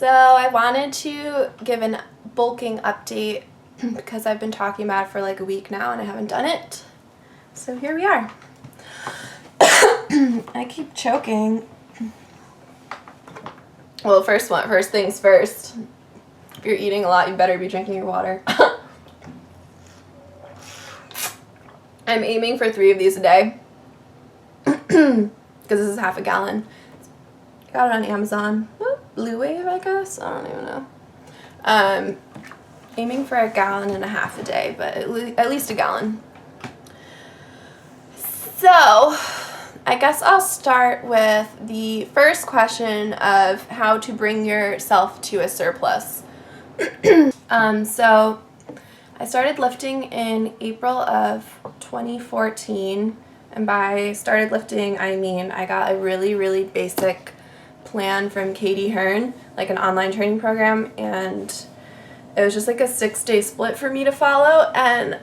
So I wanted to give a bulking update because I've been talking about it for like a week now and I haven't done it. So here we are. I keep choking. Well, first things first. If you're eating a lot, you better be drinking your water. I'm aiming for 3 of these a day because this is half a gallon. Got it on Amazon. Blue Wave, I guess? I don't even know. Aiming for 1.5 gallons a day, but at least 1 gallon. So, I guess I'll start with the first question of how to bring yourself to a surplus. So, I started lifting in April of 2014, and by started lifting, I mean I got a really, really basic plan from Katie Hearn, like an online training program, and it was just like a 6-day split for me to follow, and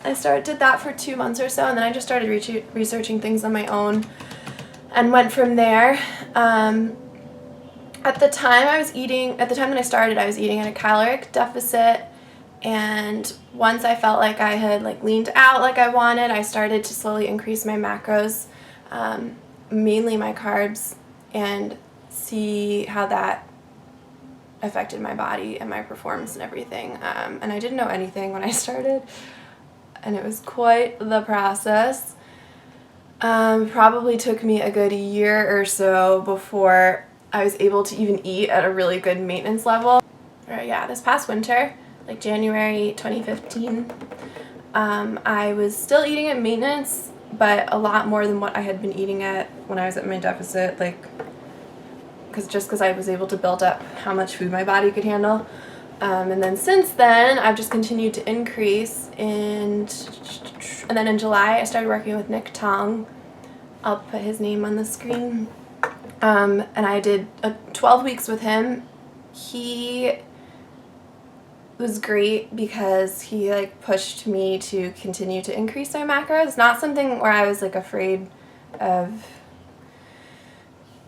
I did that for 2 months or so, and then I just started researching things on my own and went from there. At the time that I started, I was eating at a caloric deficit, and once I felt like I had leaned out like I wanted, I started to slowly increase my macros, mainly my carbs, and see how that affected my body and my performance and everything. And I didn't know anything when I started, and it was quite the process. Probably took me a good year or so before I was able to even eat at a really good maintenance level. This past winter, like January 2015, I was still eating at maintenance, but a lot more than what I had been eating at when I was at my deficit, because I was able to build up how much food my body could handle. And then since then, I've just continued to increase, and then in July, I started working with Nick Tong. I'll put his name on the screen. And I did 12 weeks with him. He was great because he pushed me to continue to increase my macros. Not something where I was afraid of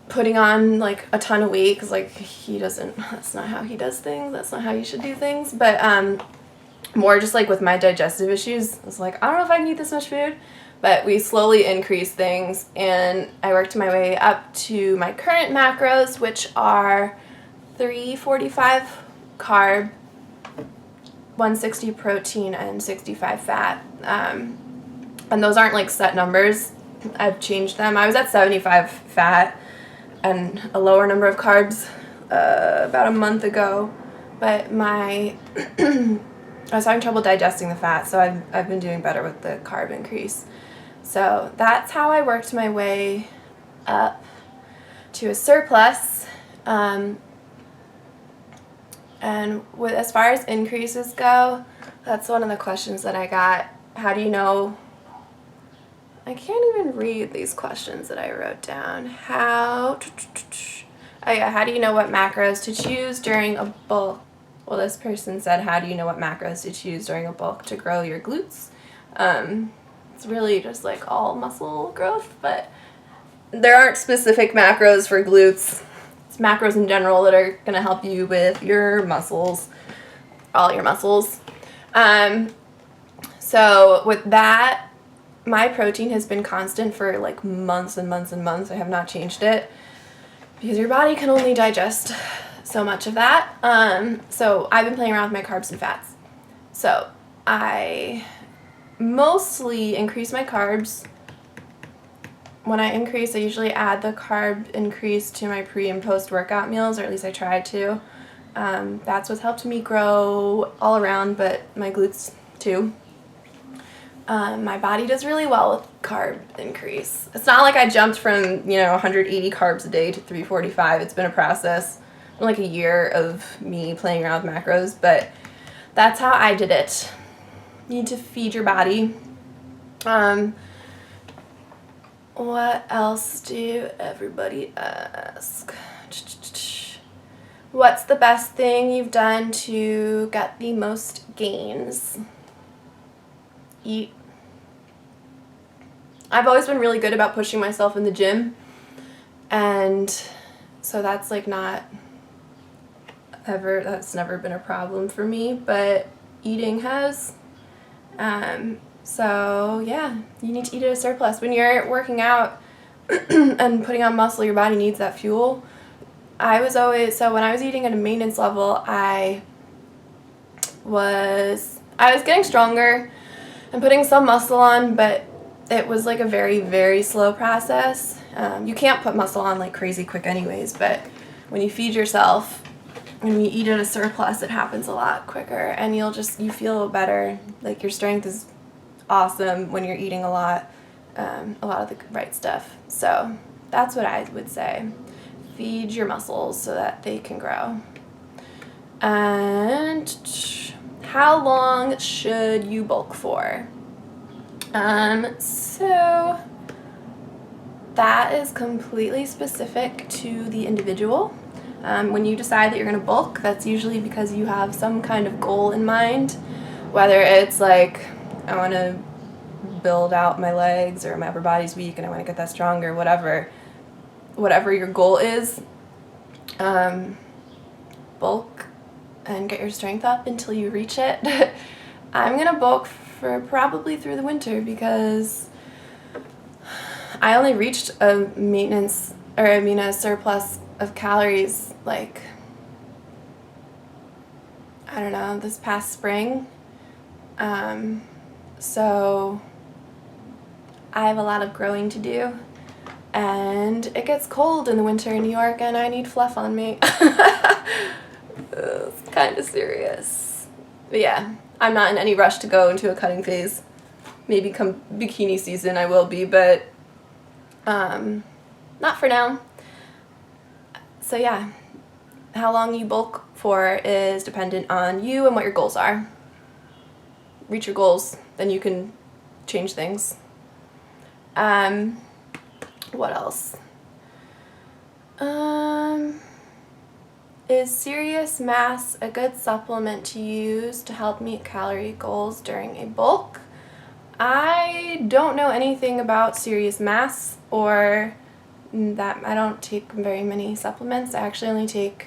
putting on a ton of weight, because that's not how he does things, that's not how you should do things, but more just with my digestive issues, I was I don't know if I can eat this much food, but we slowly increased things, and I worked my way up to my current macros, which are 345 carb, 160 protein, and 65 fat, and those aren't set numbers. I've changed them. I was at 75 fat and a lower number of carbs about a month ago, but I was having trouble digesting the fat, so I've been doing better with the carb increase. So that's how I worked my way up to a surplus. And as far as increases go, that's one of the questions that I got. How do you know? I can't even read these questions that I wrote down. How do you know what macros to choose during a bulk? Well, this person said, how do you know what macros to choose during a bulk to grow your glutes? It's really just all muscle growth, but there aren't specific macros for glutes. It's macros in general that are going to help you with your muscles, all your muscles. So with that, my protein has been constant for months and months and months. I have not changed it because your body can only digest so much of that. So I've been playing around with my carbs and fats. So I mostly increase my carbs. When I increase, I usually add the carb increase to my pre and post workout meals, or at least I try to. That's what's helped me grow all around, but my glutes too. My body does really well with carb increase. It's not like I jumped from 180 carbs a day to 345. It's been a process, a year of me playing around with macros, but that's how I did it. You need to feed your body. What else do everybody ask? What's the best thing you've done to get the most gains? Eat. I've always been really good about pushing myself in the gym, and so that's not that's never been a problem for me, but eating has. So yeah, you need to eat at a surplus. When you're working out and putting on muscle, your body needs that fuel. When I was eating at a maintenance level, I was getting stronger and putting some muscle on, but it was like a very, very slow process. You can't put muscle on like crazy quick anyways, but when you feed yourself, when you eat at a surplus, it happens a lot quicker, and you feel better. Like, your strength is awesome when you're eating a lot of the right stuff. So that's what I would say. Feed your muscles so that they can grow. And how long should you bulk for? So that is completely specific to the individual. When you decide that you're going to bulk, that's usually because you have some kind of goal in mind, whether it's like, I want to build out my legs, or my upper body's weak and I want to get that stronger, whatever your goal is. Bulk and get your strength up until you reach it. I'm going to bulk for probably through the winter, because I only reached a surplus of calories, like, I don't know, this past spring. So I have a lot of growing to do, and it gets cold in the winter in New York, and I need Fluff on me. It's kind of serious. But yeah, I'm not in any rush to go into a cutting phase. Maybe come bikini season I will be, but not for now. So yeah, how long you bulk for is dependent on you and what your goals are. Reach your goals, then you can change things. What else? Is Serious Mass a good supplement to use to help meet calorie goals during a bulk? I don't know anything about Serious Mass, or that. I don't take very many supplements. I actually only take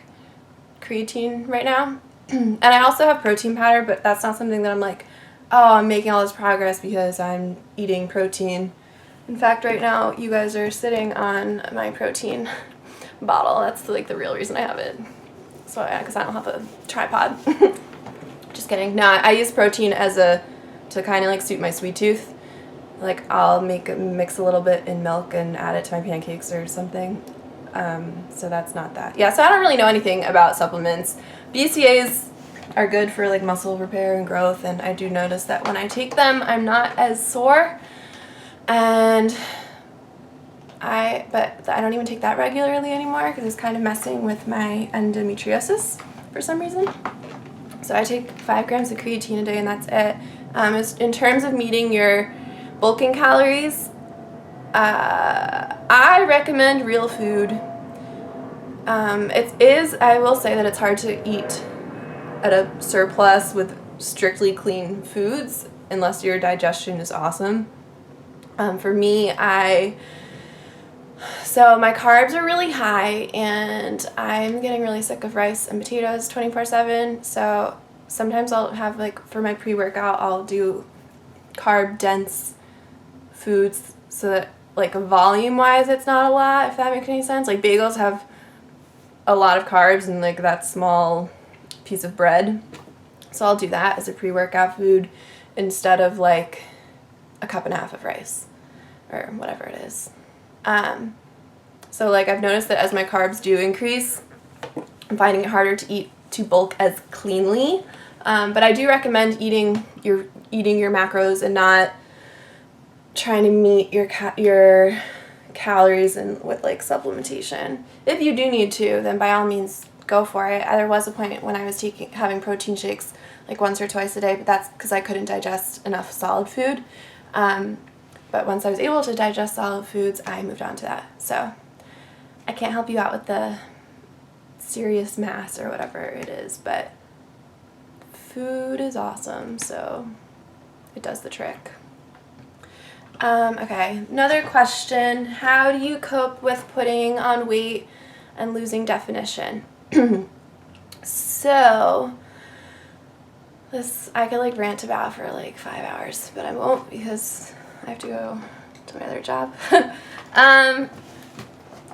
creatine right now. And I also have protein powder, but that's not something that I'm like, oh, I'm making all this progress because I'm eating protein. In fact, right now, you guys are sitting on my protein bottle. That's like the real reason I have it. So, because I don't have a tripod. Just kidding. No, I use protein to kind of like suit my sweet tooth. Like, I'll mix a little bit in milk and add it to my pancakes or something. So that's not that. Yeah, so I don't really know anything about supplements. BCAAs are good for like muscle repair and growth, and I do notice that when I take them, I'm not as sore. And but I don't even take that regularly anymore because it's kind of messing with my endometriosis for some reason. So I take 5 grams of creatine a day, and that's it. In terms of meeting your bulking calories, I recommend real food. I will say that it's hard to eat at a surplus with strictly clean foods unless your digestion is awesome. For me, so my carbs are really high, and I'm getting really sick of rice and potatoes 24/7. So sometimes I'll have, like, for my pre-workout, I'll do carb-dense foods so that, like, volume-wise, it's not a lot, if that makes any sense. Like, bagels have a lot of carbs and, like, that small piece of bread. So I'll do that as a pre-workout food instead of, like, a cup and a half of rice or whatever it is. So, like, I've noticed that as my carbs do increase, I'm finding it harder to bulk as cleanly. But I do recommend eating your macros and not trying to meet your calories and with, like, supplementation. If you do need to, then by all means go for it. There was a point when I was having protein shakes like once or twice a day, but that's because I couldn't digest enough solid food. But once I was able to digest solid foods, I moved on to that. So I can't help you out with the Serious Mass or whatever it is, but food is awesome, so it does the trick. Okay, another question. How do you cope with putting on weight and losing definition? So this I could like rant about for like 5 hours, but I won't because I have to go to my other job.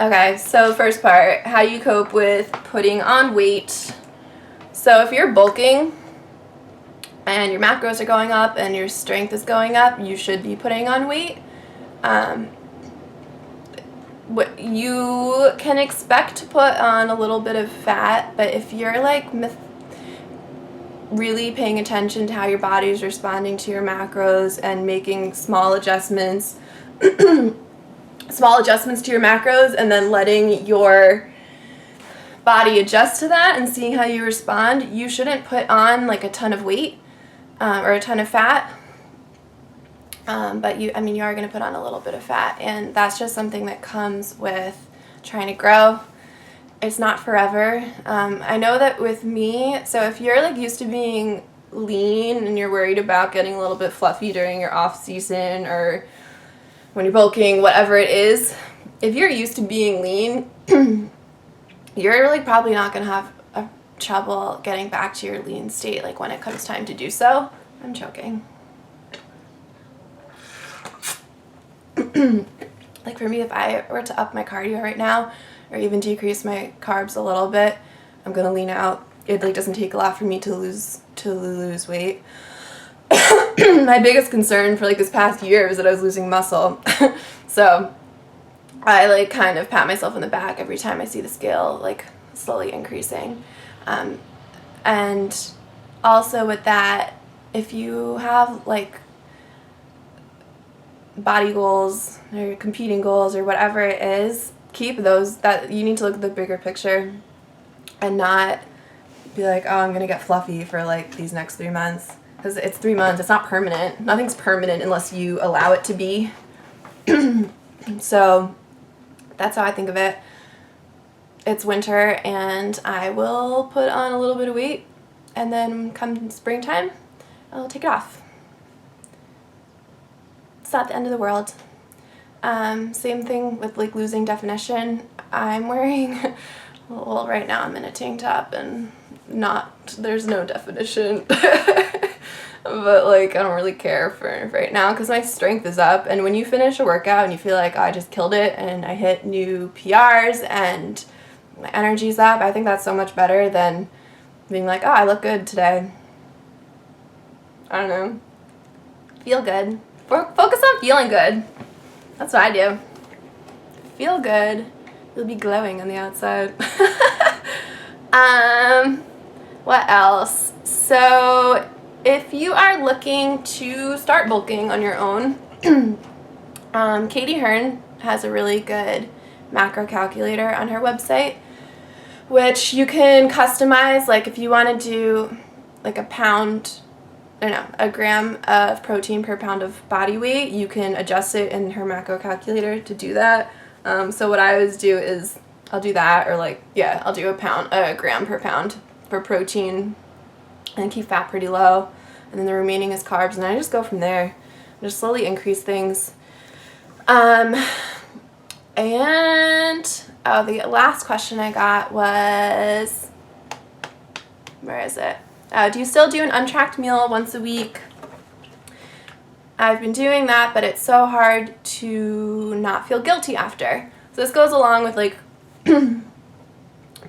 Okay, so first part, how you cope with putting on weight. So if you're bulking and your macros are going up and your strength is going up, you should be putting on weight. What you can expect to put on a little bit of fat, but if you're like really paying attention to how your body is responding to your macros and making small adjustments to your macros, and then letting your body adjust to that and seeing how you respond, you shouldn't put on like a ton of weight or a ton of fat. But you are going to put on a little bit of fat, and that's just something that comes with trying to grow. It's not forever. I know that with me, so if you're like used to being lean and you're worried about getting a little bit fluffy during your off season or when you're bulking, whatever it is, if you're used to being lean, you're like probably not going to have trouble getting back to your lean state like when it comes time to do so. I'm choking. Like for me, if I were to up my cardio right now or even decrease my carbs a little bit, I'm going to lean out. It like doesn't take a lot for me to lose weight. My biggest concern for like this past year was that I was losing muscle. So I like kind of pat myself on the back every time I see the scale like slowly increasing. And also with that, if you have like body goals or competing goals or whatever it is, keep those. That you need to look at the bigger picture and not be like, oh, I'm going to get fluffy for like these next 3 months. Because it's 3 months. It's not permanent. Nothing's permanent unless you allow it to be. So that's how I think of it. It's winter and I will put on a little bit of weight, and then come springtime, I'll take it off. It's not the end of the world. Same thing with like losing definition. I'm wearing, well, right now I'm in a tank top and there's no definition. But like I don't really care for right now because my strength is up, and when you finish a workout and you feel like, oh, I just killed it and I hit new PRs and my energy's up, I think that's so much better than being like, oh, I look good today. I don't know. Feel good. Focus on feeling good. That's what I do. Feel good. You'll be glowing on the outside. What else? So if you are looking to start bulking on your own, Katie Hearn has a really good macro calculator on her website, which you can customize. Like if you want to do like a gram of protein per pound of body weight, you can adjust it in her macro calculator to do that. So what I always do is I'll do that, or I'll do a gram per pound for protein and keep fat pretty low, and then the remaining is carbs, and I just go from there. I just slowly increase things. And the last question I got was, where is it? Do you still do an untracked meal once a week? I've been doing that, but it's so hard to not feel guilty after. So this goes along with like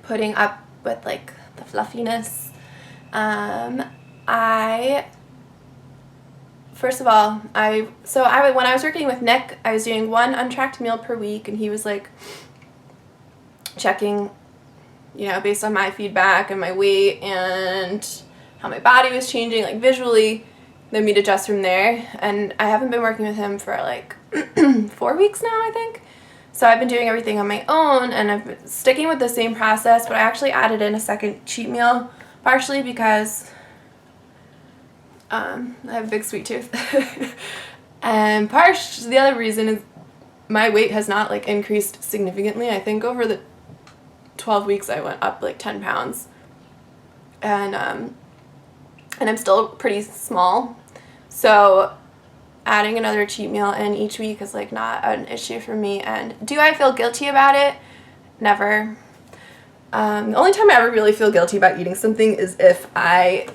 putting up with like the fluffiness. First of all, when I was working with Nick, I was doing one untracked meal per week, and he was like checking, based on my feedback and my weight and how my body was changing, like visually, then we'd adjust from there. And I haven't been working with him for like 4 weeks now, I think. So I've been doing everything on my own, and I've been sticking with the same process, but I actually added in a second cheat meal, partially because I have a big sweet tooth. And the other reason is my weight has not like increased significantly. I think over the 12 weeks I went up like 10 pounds. And I'm still pretty small. So adding another cheat meal in each week is like not an issue for me. And do I feel guilty about it? Never. The only time I ever really feel guilty about eating something is if I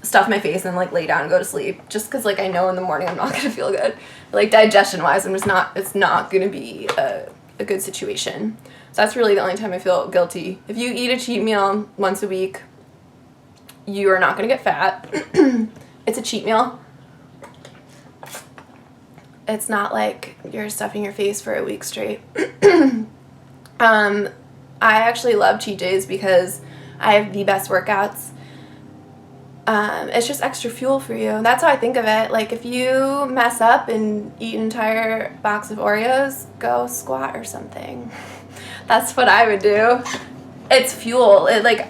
stuff my face and like lay down and go to sleep, just because like I know in the morning I'm not gonna feel good. Like digestion wise, it's not gonna be a good situation. So that's really the only time I feel guilty. If you eat a cheat meal once a week, you are not gonna get fat. It's a cheat meal. It's not like you're stuffing your face for a week straight. I actually love cheat days because I have the best workouts. It's just extra fuel for you. That's how I think of it. Like, if you mess up and eat an entire box of Oreos, go squat or something. That's what I would do. It's fuel. If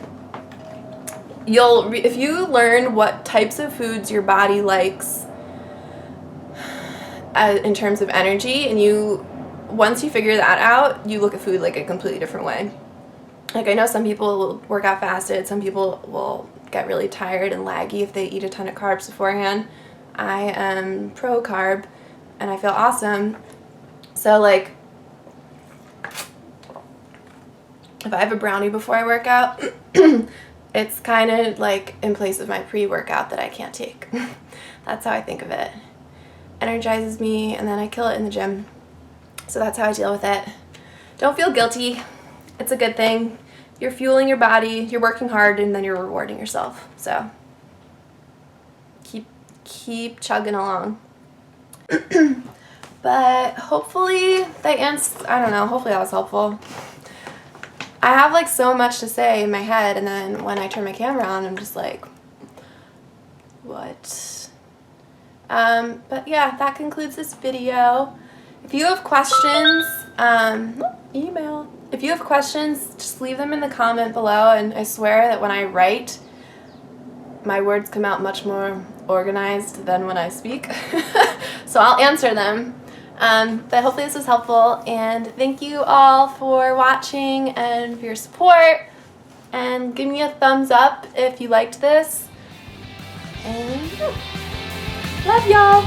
you learn what types of foods your body likes in terms of energy, and once you figure that out, you look at food like a completely different way. Like, I know some people will work out fasted, some people will get really tired and laggy if they eat a ton of carbs beforehand. I am pro carb and I feel awesome. So like, if I have a brownie before I work out, it's kind of like in place of my pre-workout that I can't take. That's how I think of it. Energizes me, and then I kill it in the gym. So that's how I deal with it. Don't feel guilty. It's a good thing. You're fueling your body, you're working hard, and then you're rewarding yourself. So keep chugging along. But hopefully hopefully that was helpful. I have like so much to say in my head, and then when I turn my camera on, I'm just like, what? But yeah, that concludes this video. If you have questions, email. If you have questions, just leave them in the comment below, and I swear that when I write, my words come out much more organized than when I speak. So I'll answer them. But hopefully this was helpful, and thank you all for watching and for your support, and give me a thumbs up if you liked this, and love y'all!